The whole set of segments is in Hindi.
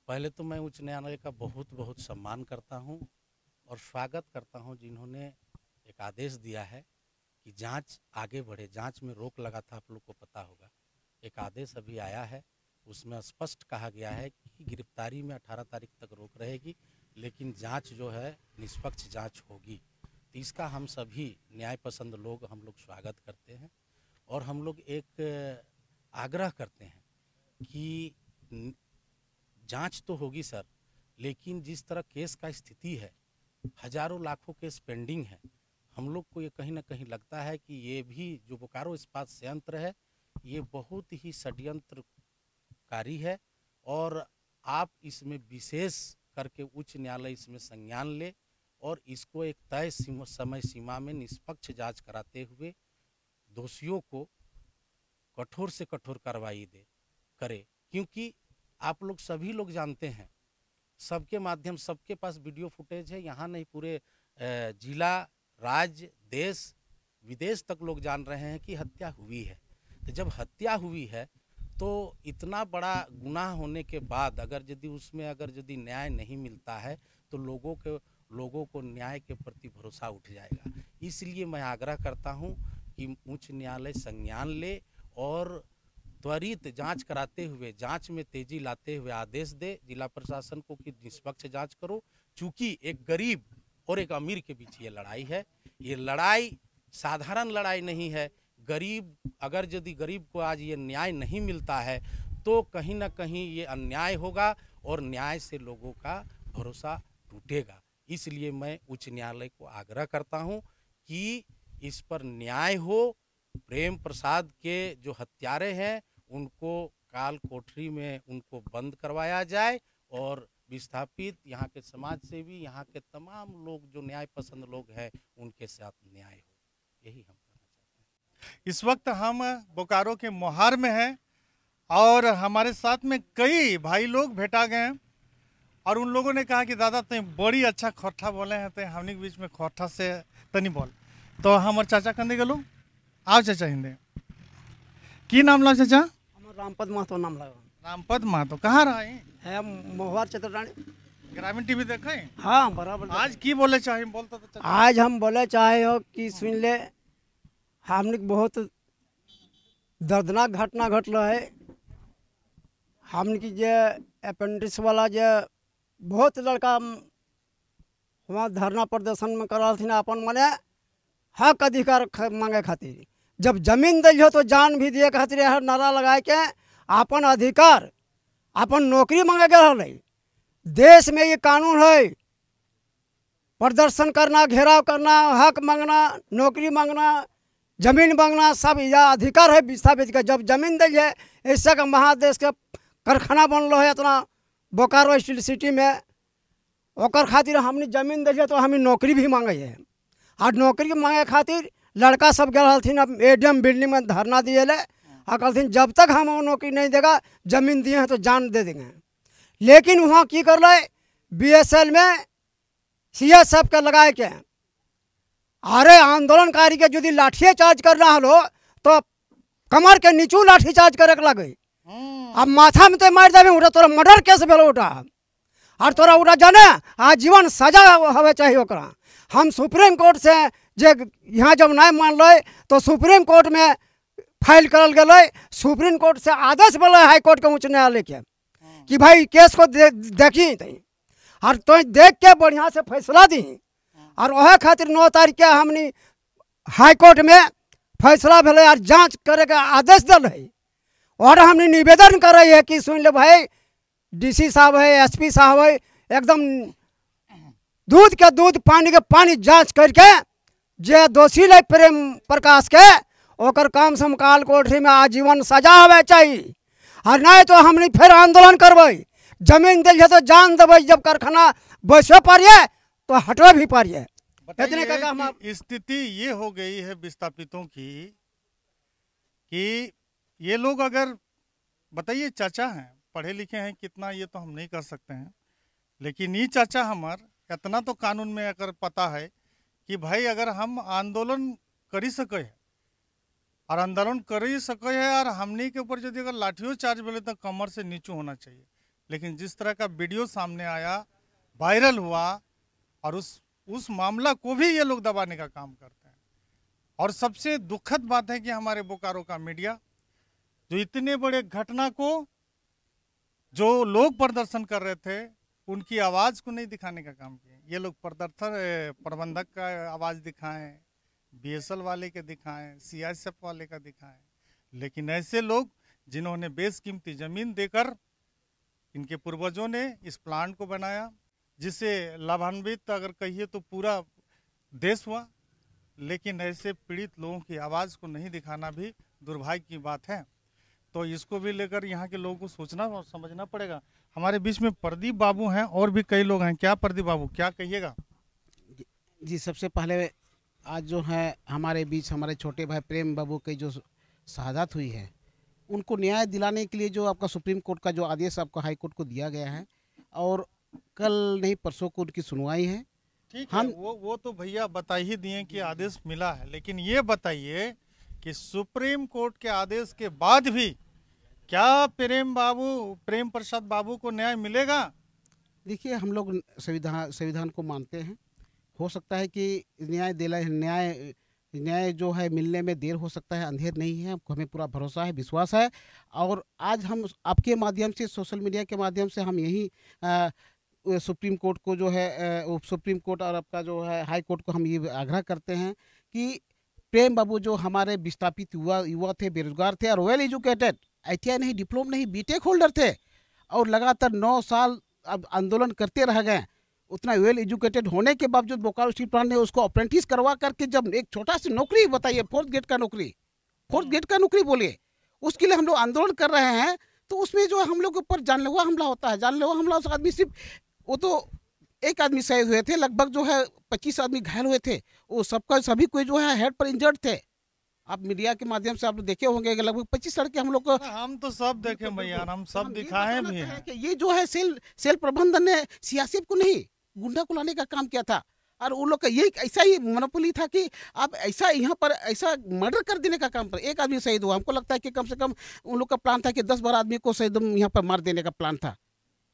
पहले तो मैं उच्च न्यायालय का बहुत बहुत सम्मान करता हूं और स्वागत करता हूं जिन्होंने एक आदेश दिया है कि जांच आगे बढ़े। जांच में रोक लगा था, आप लोग को पता होगा। एक आदेश अभी आया है, उसमें स्पष्ट कहा गया है कि गिरफ्तारी में 18 तारीख तक रोक रहेगी, लेकिन जांच जो है निष्पक्ष जांच होगी। तो इसका हम सभी न्याय पसंद लोग हम लोग स्वागत करते हैं और हम लोग एक आग्रह करते हैं कि जांच तो होगी सर, लेकिन जिस तरह केस का स्थिति है, हजारों लाखों केस पेंडिंग है, हम लोग को ये कहीं ना कहीं लगता है कि ये भी जो बोकारो इस्पात संयंत्र है ये बहुत ही षड्यंत्रकारी है और आप इसमें विशेष करके उच्च न्यायालय इसमें संज्ञान ले और इसको एक तय समय सीमा में निष्पक्ष जांच कराते हुए दोषियों को कठोर से कठोर कार्रवाई करे। क्योंकि आप लोग सभी लोग जानते हैं, सबके माध्यम सबके पास वीडियो फुटेज है, यहाँ नहीं पूरे जिला, राज्य, देश विदेश तक लोग जान रहे हैं कि हत्या हुई है। तो जब हत्या हुई है तो इतना बड़ा गुनाह होने के बाद अगर यदि न्याय नहीं मिलता है तो लोगों को न्याय के प्रति भरोसा उठ जाएगा। इसलिए मैं आग्रह करता हूं कि उच्च न्यायालय संज्ञान ले और त्वरित जांच कराते हुए, जांच में तेजी लाते हुए आदेश दे जिला प्रशासन को कि निष्पक्ष जांच करो। चूंकि एक गरीब और एक अमीर के बीच ये लड़ाई है, ये लड़ाई साधारण लड़ाई नहीं है। अगर यदि गरीब को आज ये न्याय नहीं मिलता है तो कहीं ना कहीं ये अन्याय होगा और न्याय से लोगों का भरोसा टूटेगा। इसलिए मैं उच्च न्यायालय को आग्रह करता हूं कि इस पर न्याय हो। प्रेम प्रसाद के जो हत्यारे हैं उनको काल कोठरी में उनको बंद करवाया जाए और विस्थापित यहाँ के समाज सेवी, यहाँ के तमाम लोग जो न्याय पसंद लोग हैं उनके साथ न्याय हो। यही हम कहना चाहते हैं। इस वक्त हम बोकारो के मोहार में हैं और हमारे साथ में कई भाई लोग भेटा गए हैं और उन लोगों ने कहा कि दादा तुम बड़ी अच्छा खोठा बोले हैं, तो हमने के बीच में खोठा से तनी बोल। तो हमारे चाचा कंदे गलो आओ चाचा हिंदे की नाम ला चाचा? रामपद महतो नाम लगा। रामपद महतो कहाँ रहा है मोहवार चतुरानी। ग्रामीण टीवी देखे? हाँ बराबर। आज की बोले चाहे बोलता तो चाचा। आज हम बोले चाहे हो कि सुन ले, हमने बहुत दर्दनाक घटना घट रहा है। हमने की जे अपेंडिक्स वाला जे बहुत लड़का वहाँ धरना प्रदर्शन में करा थी ना, अपन मने हक अधिकार मांगे खातिर। जब जमीन दियो तो जान भी दिए खातिर नारा लगाए के अपन अधिकार, अपन नौकरी मांगे गए। देश में ये कानून है, प्रदर्शन करना, घेराव करना, हक मांगना, नौकरी मांगना, जमीन मांगना, सब यह अधिकार है विस्थापित का। जब जमीन दिए, ऐसा का महादेश के कारखाना बन रहा है इतना बोकारो स्टील सिटी में, ओकर खातिर हमने जमीन दिए तो हमें नौकरी भी मांगे है। और नौकरी मांगे खातिर लड़का सब गए एडीएम बिल्डिंग में धरना दिए ले और कहथिन जब तक हम नौकरी नहीं देगा, जमीन दिए हैं तो जान दे देंगे। लेकिन वहाँ की कर रहे बीएसएल में सीएस सब के लगाए के अरे आंदोलनकारी के यदि लाठी चार्ज करना हलो तो कमर के नीचू लाठी चार्ज करे लगे। अब माथा में तो मार देवे, उठा तोरा मर्डर केस भेलो उठा और तोरा उठा जाने आजीवन सजा हवे चाहिए ओकरा। हम सुप्रीम कोर्ट से जे यहाँ जब नहीं मान लो तो सुप्रीम कोर्ट में फाइल करल गए। सुप्रीम कोर्ट से आदेश बोले हाई कोर्ट के उच्च न्यायालय के कि भाई केस को देखी और तो देख के बढ़िया से फैसला दी। और वह खातिर 9 तारीख के हमने हाई कोर्ट में फैसला भेल और जांच करे के आदेश दिल है। और हमने निवेदन कर रही है कि सुन ले भाई, डीसी साहब है, एसपी साहब है, एकदम दूध के दूध, पानी के पानी जांच करके जे दोषी ले प्रेम प्रकाश के ओकर कम से कम काल कोठरी में आजीवन सजा हवे चाहिए। और नहीं तो हमने फिर आंदोलन करबे। जमीन दिल तो जान देवे, जब कारखाना बैसे पारिए तो हटवे भी पारिए। इतने का स्थिति ये हो गई है विस्थापितों की कि ये लोग अगर बताइए चाचा हैं, पढ़े लिखे हैं कितना ये तो हम नहीं कर सकते हैं, लेकिन ये चाचा हमार इतना तो कानून में अगर पता है कि भाई अगर हम आंदोलन कर सके है और आंदोलन कर ही सके है और हमनी के ऊपर यदि अगर लाठियों चार्ज बोले तो कमर से नीचू होना चाहिए। लेकिन जिस तरह का वीडियो सामने आया, वायरल हुआ, और उस मामला को भी ये लोग दबाने का काम करते हैं। और सबसे दुखद बात है कि हमारे बोकारो का मीडिया जो इतने बड़े घटना को, जो लोग प्रदर्शन कर रहे थे, उनकी आवाज़ को नहीं दिखाने का काम किया। ये लोग प्रबंधक का आवाज़ दिखाएं, बीएसएल वाले के दिखाएं, सीआईएसएफ वाले का दिखाएं, लेकिन ऐसे लोग जिन्होंने बेशकीमती ज़मीन देकर इनके पूर्वजों ने इस प्लांट को बनाया, जिसे लाभान्वित अगर कहिए तो पूरा देश हुआ, लेकिन ऐसे पीड़ित लोगों की आवाज़ को नहीं दिखाना भी दुर्भाग्य की बात है। तो इसको भी लेकर यहाँ के लोगों को सोचना और समझना पड़ेगा। हमारे बीच में प्रदीप बाबू हैं और भी कई लोग हैं। क्या प्रदीप बाबू, क्या कहिएगा? जी, सबसे पहले आज जो है हमारे बीच हमारे छोटे भाई प्रेम बाबू की जो शहादत हुई है, उनको न्याय दिलाने के लिए जो आपका सुप्रीम कोर्ट का जो आदेश आपको हाई कोर्ट को दिया गया है, और कल नहीं परसों को उनकी सुनवाई है। ठीक है, वो तो भैया बता ही दिए कि आदेश मिला है, लेकिन ये बताइए कि सुप्रीम कोर्ट के आदेश के बाद भी क्या प्रेम प्रसाद बाबू को न्याय मिलेगा? देखिए, हम लोग संविधान को मानते हैं। हो सकता है कि न्याय जो है मिलने में देर हो सकता है, अंधेर नहीं है। हमें पूरा भरोसा है, विश्वास है। और आज हम आपके माध्यम से, सोशल मीडिया के माध्यम से हम यही सुप्रीम कोर्ट को जो है सुप्रीम कोर्ट और आपका जो है हाई कोर्ट को हम ये आग्रह करते हैं कि प्रेम बाबू जो हमारे विस्थापित युवा थे, बेरोजगार थे और वेल एजुकेटेड, ITI नहीं, डिप्लोमा नहीं, बीटेक होल्डर थे, और लगातार 9 साल अब आंदोलन करते रह गए। उतना वेल एजुकेटेड होने के बावजूद बोकारो स्टील प्लांट ने उसको अप्रेंटिस करवा करके जब एक छोटा सी नौकरी, बताइए, फोर्थ गेट का नौकरी बोलिए, उसके लिए हम लोग आंदोलन कर रहे हैं, तो उसमें जो हम लोग के ऊपर जानलेवा हमला होता है। जानलेवा हमला उस आदमी सिर्फ, वो तो एक आदमी शहीद हुए थे, लगभग जो है 25 आदमी घायल हुए थे, वो सभी कोई जो है हेड पर इंजर्ड थे। आप मीडिया के माध्यम से आप देखे होंगे कि लगभग 25 लड़के हम लोग को, हम तो सब देखे भैया, हम सब दिखाए भी हैं कि ये जो है सेल प्रबंधन ने सीआईएसएफ को नहीं, गुंडा को लाने का काम किया था। और उन लोग का ये ऐसा ही मोनोपोली था कि आप ऐसा यहाँ पर ऐसा मर्डर कर देने का काम पर एक आदमी शहीद हुआ। हमको लगता है कि कम से कम उन लोग का प्लान था कि 10-12 आदमी को शहीद यहाँ पर मार देने का प्लान था।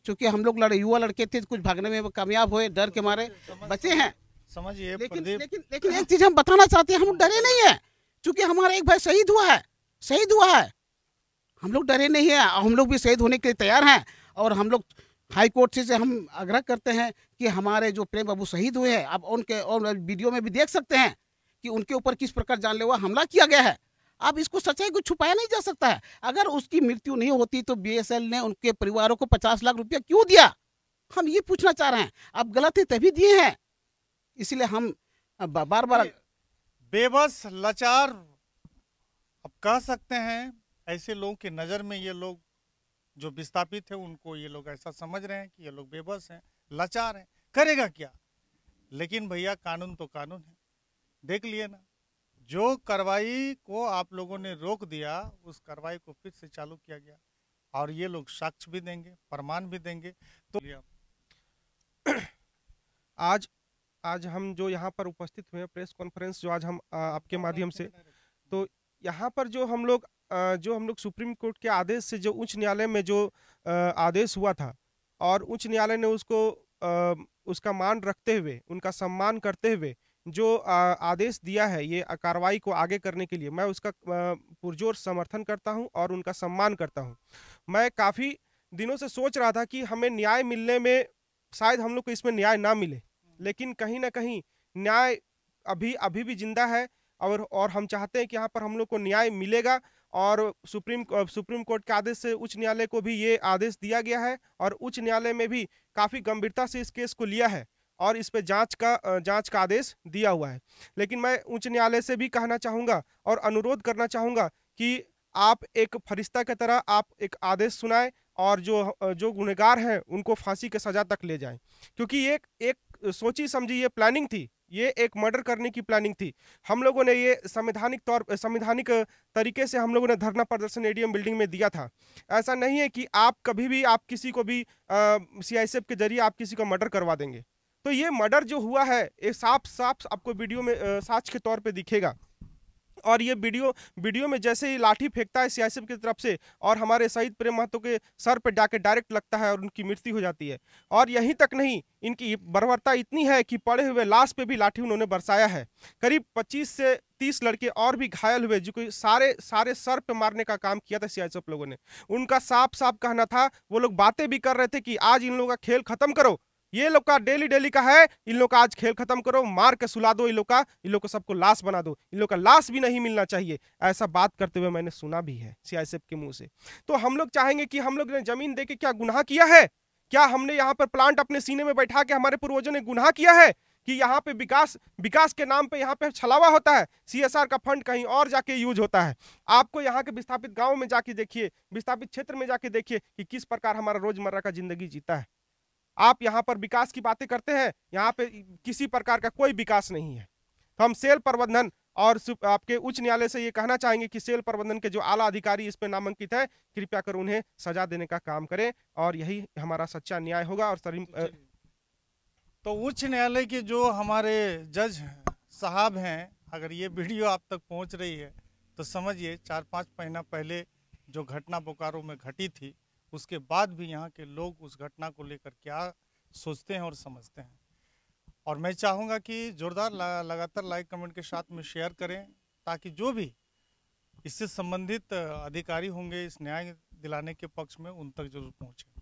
चूंकि हम लोग युवा लड़के थे, कुछ भागने में कामयाब हुए, डर के मारे बचे हैं। समझिए, लेकिन एक चीज हम बताना चाहते हैं, हम डरे नहीं है। चूंकि हमारा एक भाई शहीद हुआ है, हम लोग डरे नहीं है, हम लोग भी शहीद होने के लिए तैयार हैं। और हम लोग हाई कोर्ट से हम आग्रह करते हैं कि हमारे जो प्रेम बाबू शहीद हुए हैं, आप उनके और वीडियो में भी देख सकते हैं कि उनके ऊपर किस प्रकार जानलेवा हमला किया गया है। अब इसको सच्चाई को छुपाया नहीं जा सकता है। अगर उसकी मृत्यु नहीं होती तो बीएसएल ने उनके परिवारों को 50 लाख रुपया क्यों दिया? हम ये पूछना चाह रहे हैं। अब गलत है तभी दिए हैं, इसलिए हम बार बार बेबस, लाचार, अब कह सकते हैं, ऐसे लोगों की नज़र में ये लोग जो विस्थापित है, उनको ये लोग ऐसा समझ रहे हैं कि ये लोग बेबस हैं, लाचार हैं, करेगा क्या? लेकिन भैया, कानून तो कानून है। देख लिए ना, जो कार्रवाई को आप लोगों ने रोक दिया, उस कार्रवाई को फिर से चालू किया गया, और ये लोग साक्ष्य भी देंगे, प्रमाण भी देंगे। तो आज हम जो यहाँ पर उपस्थित हुए, प्रेस कॉन्फ्रेंस जो आज हम आपके माध्यम से, तो यहाँ पर जो हम लोग सुप्रीम कोर्ट के आदेश से, जो उच्च न्यायालय में जो आदेश हुआ था, और उच्च न्यायालय ने उसका मान रखते हुए, उनका सम्मान करते हुए जो आदेश दिया है ये कार्रवाई को आगे करने के लिए, मैं उसका पुरजोर समर्थन करता हूं और उनका सम्मान करता हूं। मैं काफ़ी दिनों से सोच रहा था कि हमें न्याय मिलने में, शायद हम लोग को इसमें न्याय ना मिले, लेकिन कहीं ना कहीं न्याय अभी भी जिंदा है, और हम चाहते हैं कि यहाँ पर हम लोग को न्याय मिलेगा। और सुप्रीम कोर्ट के आदेश से उच्च न्यायालय को भी ये आदेश दिया गया है, और उच्च न्यायालय में भी काफ़ी गंभीरता से इस केस को लिया है और इस पे जांच का आदेश दिया हुआ है। लेकिन मैं उच्च न्यायालय से भी कहना चाहूँगा और अनुरोध करना चाहूँगा कि आप एक फरिश्ता की तरह आप एक आदेश सुनाएं, और जो गुनहगार हैं उनको फांसी के सजा तक ले जाएं, क्योंकि एक सोची समझी ये प्लानिंग थी, ये एक मर्डर करने की प्लानिंग थी। हम लोगों ने ये संवैधानिक तरीके से हम लोगों ने धरना प्रदर्शन एडीएम बिल्डिंग में दिया था। ऐसा नहीं है कि आप कभी भी आप किसी को भी सीआईएसएफ के जरिए आप किसी को मर्डर करवा देंगे। तो ये मर्डर जो हुआ है, ये साफ आपको वीडियो में साक्ष्य के तौर पे दिखेगा। और ये वीडियो में जैसे ही लाठी फेंकता है सीआईएसएफ की तरफ से और हमारे शहीद प्रेम महतो के सर पे जाके डायरेक्ट लगता है और उनकी मृत्यु हो जाती है। और यहीं तक नहीं, इनकी बर्बरता इतनी है कि पड़े हुए लाश पे भी लाठी उन्होंने बरसाया है। करीब 25 से 30 लड़के और भी घायल हुए, जो कोई सारे सर पे मारने का काम किया था सीआईएसएफ लोगों ने। उनका साफ साफ कहना था, वो लोग बातें भी कर रहे थे कि आज इन लोगों का खेल खत्म करो, ये लोग का डेली का है, इन लोग का आज खेल खत्म करो, मार के सुला दो, इन लोग को सबको लाश बना दो, इन लोग का लाश भी नहीं मिलना चाहिए। ऐसा बात करते हुए मैंने सुना भी है सीआईएसएफ के मुंह से। तो हम लोग चाहेंगे कि हम लोग ने जमीन दे के क्या गुनाह किया है? क्या हमने यहाँ पर प्लांट अपने सीने में बैठा के हमारे पूर्वजों ने गुनाह किया है कि यहाँ पे विकास के नाम पे यहाँ पे छलावा होता है, सीएसआर का फंड कहीं और जाके यूज होता है? आपको यहाँ के विस्थापित गाँव में जाके देखिए, विस्थापित क्षेत्र में जाके देखिए कि किस प्रकार हमारा रोजमर्रा का जिंदगी जीता है। आप यहाँ पर विकास की बातें करते हैं, यहाँ पे किसी प्रकार का कोई विकास नहीं है। तो हम सेल प्रबंधन और आपके उच्च न्यायालय से ये कहना चाहेंगे कि सेल प्रबंधन के जो आला अधिकारी इस पे नामांकित है, कृपया कर उन्हें सजा देने का काम करें और यही हमारा सच्चा न्याय होगा। और तो उच्च न्यायालय के जो हमारे जज साहब हैं, अगर ये वीडियो आप तक पहुंच रही है तो समझिए 4-5 महीना पहले जो घटना बोकारो में घटी थी, उसके बाद भी यहाँ के लोग उस घटना को लेकर क्या सोचते हैं और समझते हैं। और मैं चाहूँगा कि जोरदार लगातार लाइक कमेंट के साथ में शेयर करें, ताकि जो भी इससे संबंधित अधिकारी होंगे इस न्याय दिलाने के पक्ष में, उन तक जरूर पहुँचे।